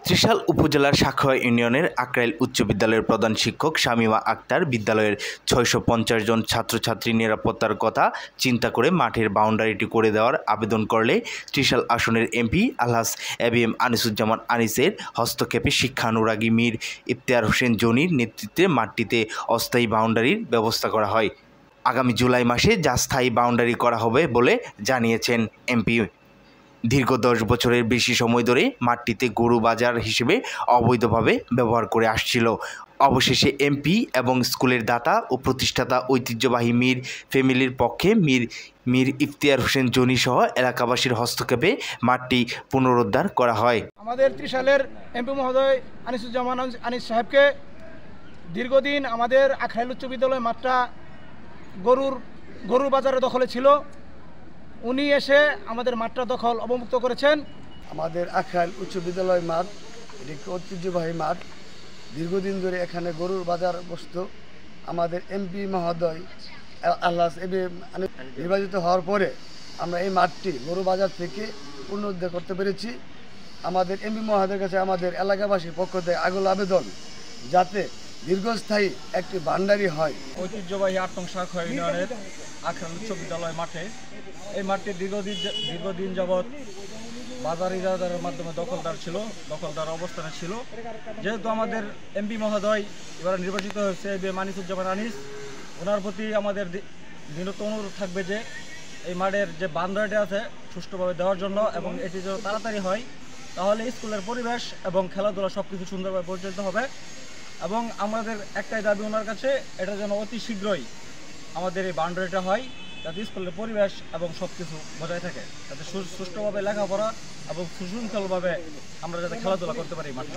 ত্রিশাল উপজেলার সাঁকোয়া ইউনিয়নের আক্রাইল উচ্চ বিদ্যালয়ের প্রধান শিক্ষক শামীমা আক্তার বিদ্যালয়ের ৬৫০ জন ছাত্রছাত্রীর নিরাপত্তার কথা চিন্তা করে মাঠের বাউন্ডারিটি করে দেওয়ার আবেদন করলে ত্রিশাল আসনের এমপি আলহাজ এবিএম আনিসুজ্জামান আনিসের হস্তক্ষেপে শিক্ষানুরাগী মীর ইফতেখার হোসেন জনির নেতৃত্বে মাঠটিতে অস্থায়ী বাউন্ডারির ব্যবস্থা করা হয়। আগামী জুলাই মাসে যা স্থায়ী বাউন্ডারি করা হবে বলে জানিয়েছেন এমপি। দীর্ঘ ১০ বছরের বেশি সময় ধরে মাঠটিতে গরু বাজার হিসেবে অবৈধভাবে ব্যবহার করে আসছিল। অবশেষে এমপি এবং স্কুলের দাতা ও প্রতিষ্ঠাতা ঐতিহ্যবাহী মীর ফ্যামিলির পক্ষে মীর ইফতেখার হোসেন জনি সহ এলাকাবাসীর হস্তক্ষেপে মাঠটি পুনরুদ্ধার করা হয়। আমাদের ত্রিশালের এমপি মহোদয় আনিসুজ্জামান আনিস সাহেবকে দীর্ঘদিন আমাদের আক্রাইল উচ্চ বিদ্যালয় মাঠটা গরুর বাজারের দখলে ছিল। উনি এসে আমাদের মাঠটা দখল অবমুক্ত করেছেন। আমাদের আক্রাইল উচ্চ বিদ্যালয় মাঠ এটি একটি ঐতিহ্যবাহী মাঠ। দীর্ঘদিন ধরে এখানে গরুর বাজার বসত। আমাদের এমপি মহোদয় আলহাজ এবিএম নির্বাচিত হওয়ার পরে আমরা এই মাঠটি গরু বাজার থেকে পুনরুদ্ধার করতে পেরেছি। আমাদের এমপি মহোদয়ের কাছে আমাদের এলাকাবাসীর পক্ষ থেকে আগুল আবেদন যাতে দীর্ঘস্থায়ী একটি ভান্ডারি হয়। ঐতিহ্যবাহী ৮ নং সাঁকোয়া ইউনিয়নের আক্রাইল উচ্চ বিদ্যালয় মাঠে এই মাঠটি দীর্ঘদিন যাবৎ বাজার ইজারাদারের মাধ্যমে দখলদার অবস্থানে ছিল। যেহেতু আমাদের এমপি মহোদয় এবার নির্বাচিত হয়েছে এবিএম আনিসুজ্জামান আনিস, ওনার প্রতি আমাদের বিনত অনুরোধ থাকবে যে এই মাঠের যে বাউন্ডারিটি আছে সুষ্ঠুভাবে দেওয়ার জন্য, এবং এটি যেন তাড়াতাড়ি হয়, তাহলে স্কুলের পরিবেশ এবং খেলাধুলা সব কিছু সুন্দরভাবে পরিচালিত হবে। এবং আমাদের একটাই দাবি ওনার কাছে, এটা যেন অতি শীঘ্রই আমাদের এই বাউন্ডারিটা হয়, যাতে স্কুলের পরিবেশ এবং সব কিছু বজায় থাকে, যাতে সুষ্ঠুভাবে লেখাপড়া এবং সুশৃঙ্খলভাবে আমরা যাতে খেলাধুলা করতে পারি মাঠে।